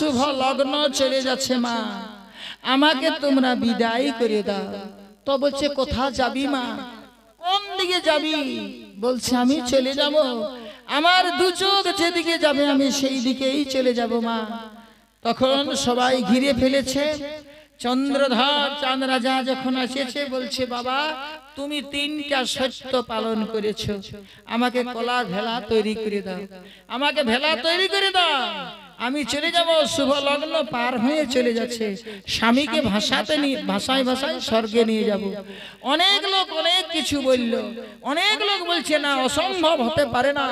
শুভ লগ্ন চলে যাচ্ছে মা, আমাকে তোমরা বিদায় করে দাও। তো বলছে কোথা যাবি মা, কোন দিকে যাবি? বলছে আমি চলে যাব, আমার দু চোখ যেদিকে যাবে আমি সেই দিকেই চলে যাব মা। তখন সবাই ঘিরে ফেলেছে। চন্দ্রধর চাঁদ রাজা যখন এসেছে বলছে বাবা তুমি 3টা সত্য পালন করেছো, আমাকে কলা ভেলা তৈরি করে দাও, আমাকে ভেলা তৈরি করে দাও, আমি চলে যাব। শুভ লগ্ন পার হয়ে চলে যাচ্ছে, স্বামীকে ভাষায় স্বর্গে নিয়ে যাব। অনেক লোক অনেক কিছু বলল, অনেক লোক বলছে না অসম্ভব হতে পারে না,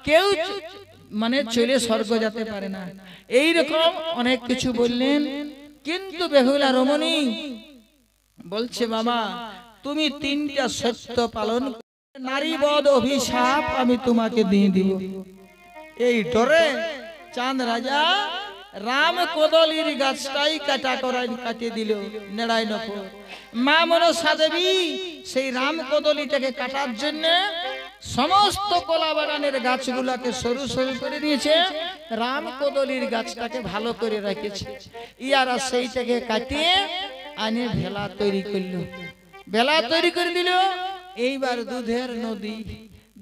কেউ মানে চলে স্বর্গ যেতে পারে না, এই রকম অনেক কিছু বললেন। কিন্তু বেহুলা রমণী বলছে বাবা তুমি 3টা সত্য পালন, নারীবধ অভিশাপ আমি তোমাকে দিয়ে দিব। এই ডরে চাঁদ রাজা রাম কদলির গাছটাই কাটিয়ে দিল নেড়াই নকর। মা মনসা দেবী সেই রাম কদলিটাকে কাটার জন্য সমস্ত কলা বাগানের গাছগুলাকে সরু সরু করে দিয়েছে, রাম কদলির গাছটাকে ভালো করে রেখেছে। ইয়ারা সেইটাকে কাটিয়ে আনে ভেলা তৈরি করলো, ভেলা তৈরি করে দিল। এইবার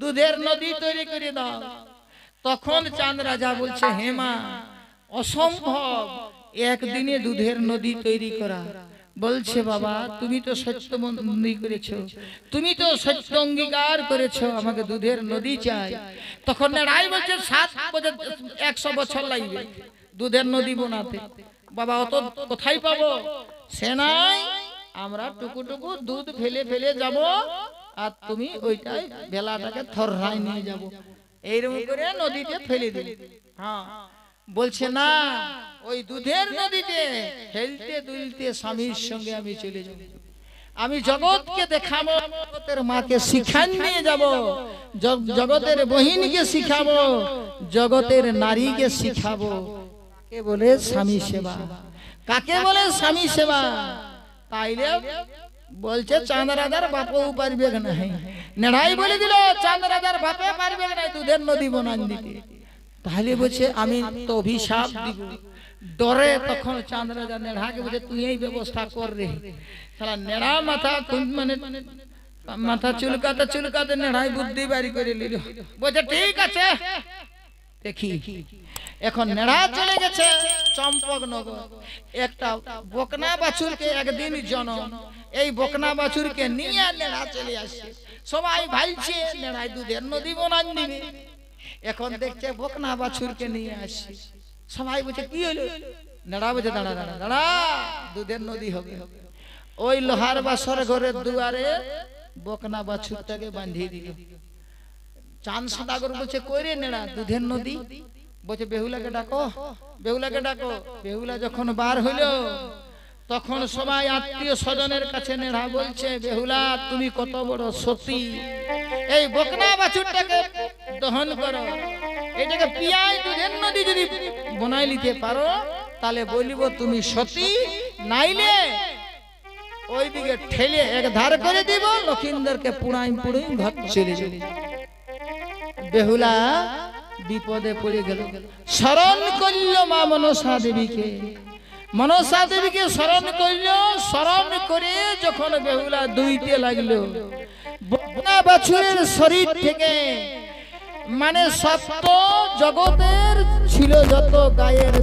দুধের নদী তৈরি করে দাও। তখন চাঁদ রাজা বলছে হে মা অসম্ভব একদিনে দুধের নদী তৈরি করা। বলছে বাবা তুমি তো সত্য মন্দির করেছো, তুমি তো সত্য অঙ্গীকার করেছো, আমাকে দুধের নদী চাই। তখন রায় বলছে 100 বছর লাগবে দুধের নদী বানাতে। বাবা অত কোথায় পাবো? সে নাই, আমরা টুকু টুকু দুধ ফেলে ফেলে যাব, আর তুমি ওইটাই ভেলাটাকে থররাই নিয়ে যাবো, এইরকম করে নদীতে ফেলে দিলে। হ্যাঁ বলছে না ওই দুধের নদীতে হেলতে দুলতে স্বামীর সঙ্গে আমি চলে যাব, আমি জগৎকে দেখাবো, জগতের মাকে শিখান নিয়ে যাব, জগতের বহিনকে শিখাবো, জগতের নারীকে শিখাবো। কাকে বলে স্বামী সেবা, কাকে বলে স্বামী সেবা। তাইলে বলছে চাঁদ রাজার বাপও পারবে না, নেড়াই বলে দিল চাঁদ রাজার বাপে পারবে না দুধের নদী বানান দিতে। তাহলে বলছে আমি তো অভিশাপ দিব। ডরে তখন চাঁদ রাজা নেড়াকে বলছে তুই এই ব্যবস্থা কর রে। সারা নেড়া মাথা চুলকাতে নেড়াই বুদ্ধি বাড়ি করে নিল। বলছে ঠিক আছে দেখি। এখন নেড়া চলে গেছে চম্পকনগর, একটা বকনা বাছুরকে একদিন জন্ম, এই বকনা বাছুরকে নিয়ে নেড়া চলে আসছে। সবাই ভাইছে নেড়াই দুধের নদী বানান দিবে। এখন দেখছে বকনা বাছুরকে নিয়ে আসছে, সবাই বলছে কি হলো? নেড়া বলছে দাঁড়া দাঁড়া দাঁড়া, দুধের নদী হবে। ওই লোহার বাসর ঘরের দুয়ারে বকনা বাছুরটাকে বাঁধিয়ে দিল। চাঁদ সদাগর বলছে কই রে নেড়া দুধের নদী? বলছে বেহুলাকে ডাকো, বেহুলাকে ডাকো। বেহুলা যখন বার হইল তখন সবাই আত্মীয় স্বজনের কাছে নেড়া বলছে বেহুলা তুমি কত বড় সতী, এই বকনা বাছুরটাকে দহন করো, এটাকে পিয়াই দুধের নদী যদি বনাই নিতে পারো তাহলে বলিব তুমি সতী, নাইলে ওইদিকে ঠেলে এক ধার করে দিব, লক্ষিন্দরকে পুড়াই পুড়াই ঘর চলে যাবে। বেহুলা বিপদে পড়ে গেল, স্মরণ করল মা মনসা দেবীকে। মনসা দেবীকে স্মরণ করল, স্মরণ করে যখন বেহুলা দুইতে লাগলো, বকনা বাছুরের শরীর থেকে মানে সত্য জগতের ছিল যত গায়ের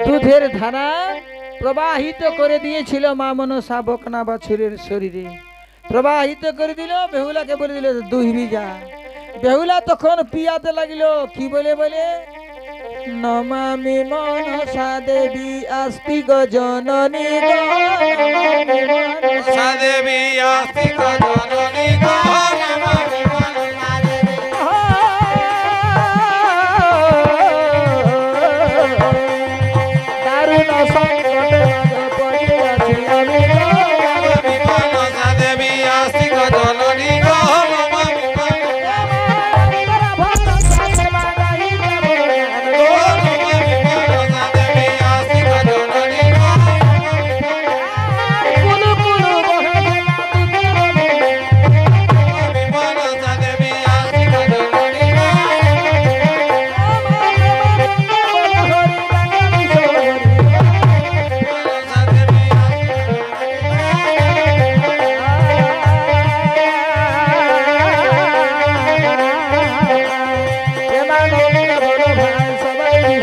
দুধের ধারা প্রবাহিত করে দিয়েছিল মা মনসা বকনা বাছুরের শরীরে, প্রবাহিত করে দিল। বেহুলাকে বলে দিল দুহিবি যা। বেহুলা তখন পিয়াতে লাগিল, কি বলে বলে নমামি মনসা দেবী আস্তিক জননী গো, মনসা দেবী আস্তিক জননী গো, দারুণ সংকট পড়িয়াছি আমি।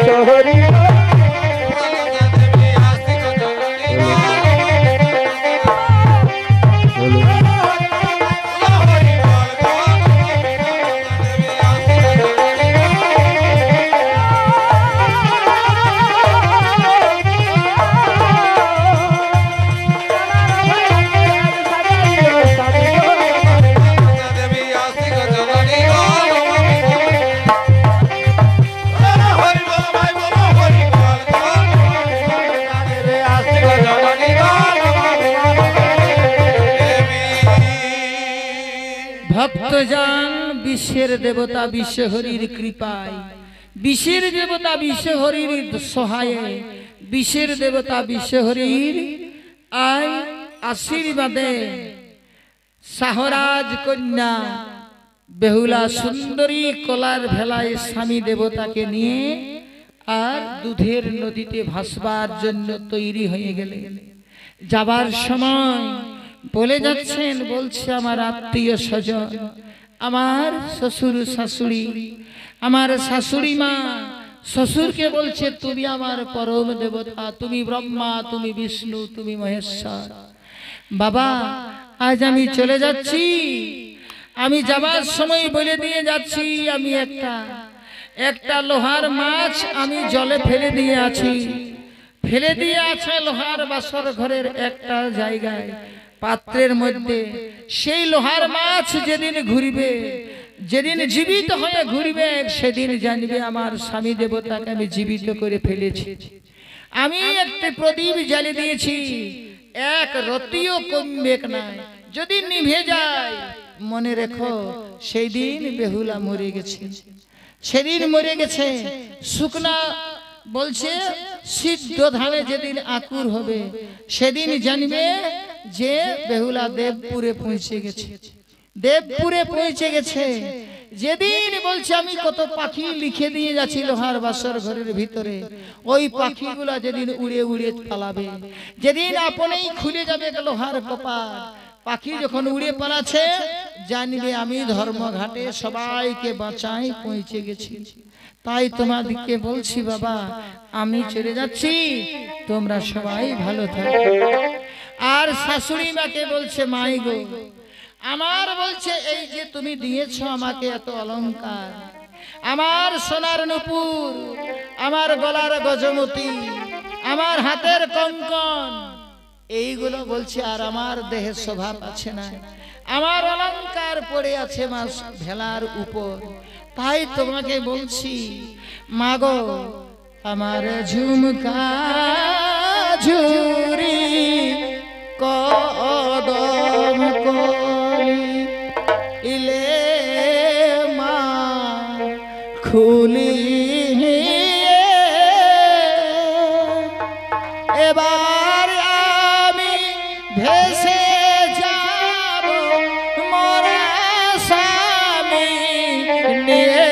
শহরী ভক্তজন বিশ্বের দেবতা বিশ্বহরির কৃপায়, বিশ্বের দেবতা বিশ্বহরির সহায়ে, বিশ্বের দেবতা বিশ্বহরির আয় আশীর্বাদে শাহরাজ কন্যা বেহুলা সুন্দরী কলার ভেলায় স্বামী দেবতাকে নিয়ে আর দুধের নদীতে ভাসবার জন্য তৈরি হয়ে গেলেন। যাবার সময় বলে যাচ্ছেন, বলছে আমার আত্মীয় স্বজন, আমার শ্বশুর শাশুড়ি, আমার শাশুড়ি মা শ্বশুরকে বলছে তুমি আমার পরম দেবতা, তুমি ব্রহ্মা, তুমি বিষ্ণু, তুমি মহেশ্বর। বাবা আজ আমি চলে যাচ্ছি, আমি যাবার সময় বলে দিয়ে যাচ্ছি আমি একটা লোহার মাছ আমি জলে ফেলে দিয়ে আছি, ফেলে দিয়ে আছে লোহার বাসর ঘরের একটা জায়গায় পাত্রের মধ্যে। সেই লোহার মাছ যেদিন ঘুরবে, যেদিন জীবিত হয়ে ঘুরবে, সেদিন জানবে আমার স্বামী দেবতাকে আমি জীবিত করে ফেলেছি। আমি একটি প্রদীপ জ্বালে দিয়েছি, এক রতিও কমবে না, যদি নিভে যায় মনে রেখো সেই দিন বেহুলা মরে গেছে, সেদিন মরে গেছে। শুকনা বলছে সিদ্ধ ধানে যেদিন আকুর হবে সেদিন জানবে যে বেহুলা দেবপুরে পৌঁছে গেছে, দেবপুরে পৌঁছে গেছে। যেদিন বলছে আমি কত পাখি লিখে দিয়ে যাচ্ছি লোহার বাসর ঘরের ভিতরে, ওই পাখিগুলা যেদিন উড়ে উড়ে পালাবে, যেদিন আপনেই খুলে যাবে লোহার কপাট, পাখি যখন উড়ে পালাচ্ছে জানবে আমি ধর্মঘাটে সবাইকে বাঁচাই পৌঁছে গেছি। তাই তোমাদেরকে বলছি বাবা আমি চলে যাচ্ছি, তোমরা সবাই ভালো থাকো। আর শাশুড়ি মাকে বলছে মাই গো আমার, বলছে এই যে তুমি দিয়েছো আমাকে এত অলংকার, আমার সোনার নুপুর, আমার গলার গজমতি, আমার হাতের কঙ্কন, এইগুলো বলছে আর আমার দেহে স্বভাব আছে না, আমার অলংকার পড়ে আছে মাস ভেলার উপর। তাই তোমাকে বলছি মাগো আমার ঝুমকা ঝুরি কদম কলি ইলে মা খুলি এবার আমি ভেসে যাব মোরা স্বামী নিয়ে।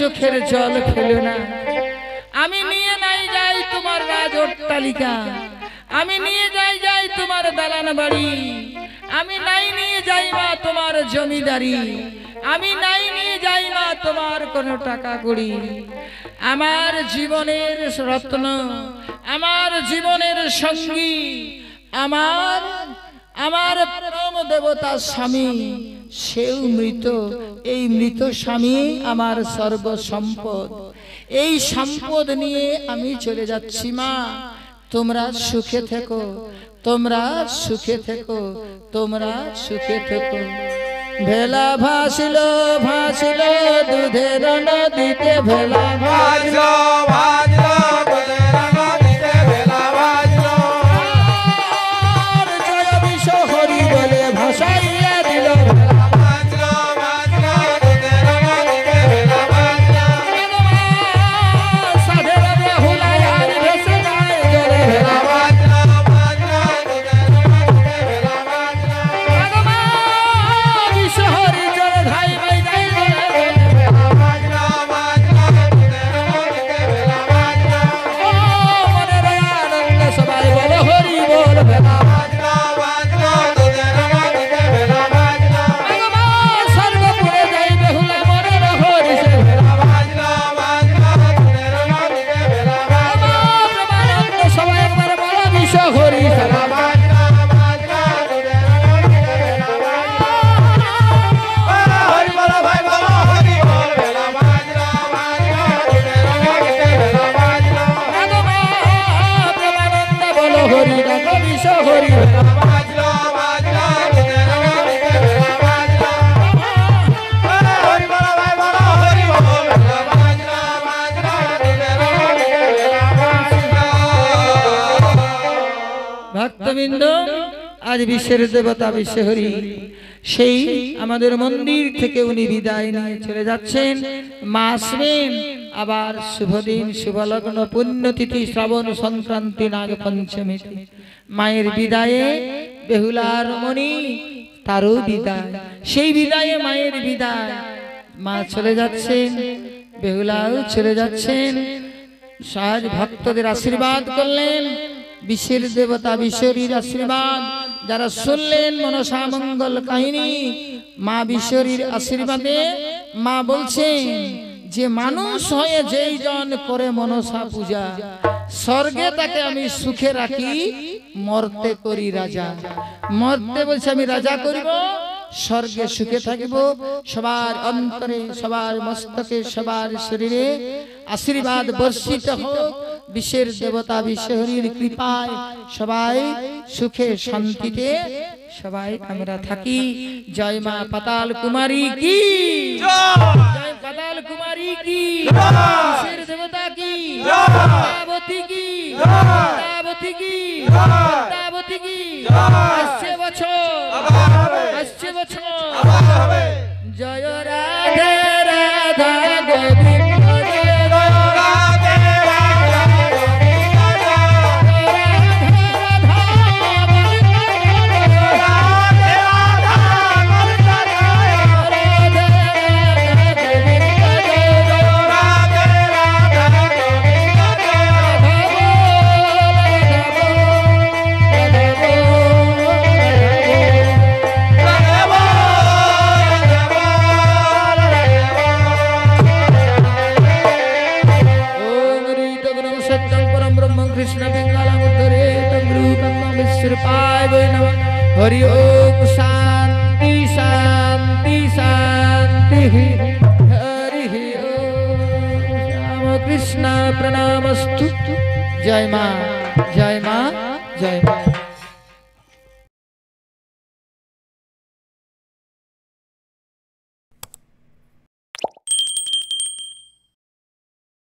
চোখের জল ফেলো না, আমি নিয়ে নাই যাই তোমার রাজ অট্টালিকা, আমি নিয়ে যাই তোমার দালান বাড়ি, আমি নাই নিয়ে যাই মা তোমার জমিদারি, আমি নাই নিয়ে যাই মা তোমার কোনো টাকা কড়ি, আমার জীবনের রত্ন, আমার জীবনের সঙ্গী, আমার আমার পরম দেবতা স্বামী সেও মৃত। এই মৃত স্বামী আমার সর্বসম্পদ। এই সম্পদ নিয়ে আমি চলে যাচ্ছি মা, তোমরা সুখে থেকো, তোমরা সুখে থেকো, তোমরা সুখে থেকো। ভেলা ভাসিল ভাসিল দুধের নদীতে, ভেলা ভাসিল ভাসিল দুধের নদীতে, ভেলা ভাসিল জয় বিষ হরি বলে ভাসাইয়া দিল। ভক্তবৃন্দ, আজ বিশ্বের দেবতা বিশ্বহরি সেই আমাদের মন্দির থেকে উনি বিদায় নিয়ে চলে যাচ্ছেন। মা আসবেন আবার শুভদিন, শুভলগ্ন, পুণ্যতিথি শ্রাবণ সংক্রান্তি, নাগ পঞ্চমী। মায়ের বিদায়ে বেহুলার মণি তারও বিদায়, সেই বিদায়ে মায়ের বিদায়। মা চলে যাচ্ছেন, বেহুলাও চলে যাচ্ছেন। সাজ ভক্তদের আশীর্বাদ করলেন, বিশ্বের দেবতা বিশ্বরীর আশীর্বাদ যারা শুনলেন মনসা মঙ্গল কাহিনী, মা বিশ্বরীর আশীর্বাদে মা বলছেন যে মানুষ হয়ে যেই জন করে মনসা পূজা, স্বর্গে তাকে আমি সুখে রাখি, মর্তে করি রাজা। মর্তে বলছে আমি রাজা করিব, স্বর্গে সুখে থাকিব। সবার অন্তরে, সবার মস্তকে, সবার শরীরে আশীর্বাদ বর্ষিত হোক। বিশ্বের দেবতা বিশ্বহরির কৃপায় সবাই সুখে শান্তিতে সবাই আমরা থাকি। জয় মা পাতাল কুমারী কি জয়, পাতাল কুমারী কি জয়, বিশ্বের দেবতা কি জয়, পদ্মাবতী কি জয়, পদ্মাবতী কি জয়, পদ্মাবতী কি জয়। আসছে বছর, আসছে বছর, জয় রাধে রাধা গোবিন্দ। हरि ओम शांति शांति शांति। हरि ओम राम कृष्ण प्रणामस्तु। जय मां, जय मां, जय मां।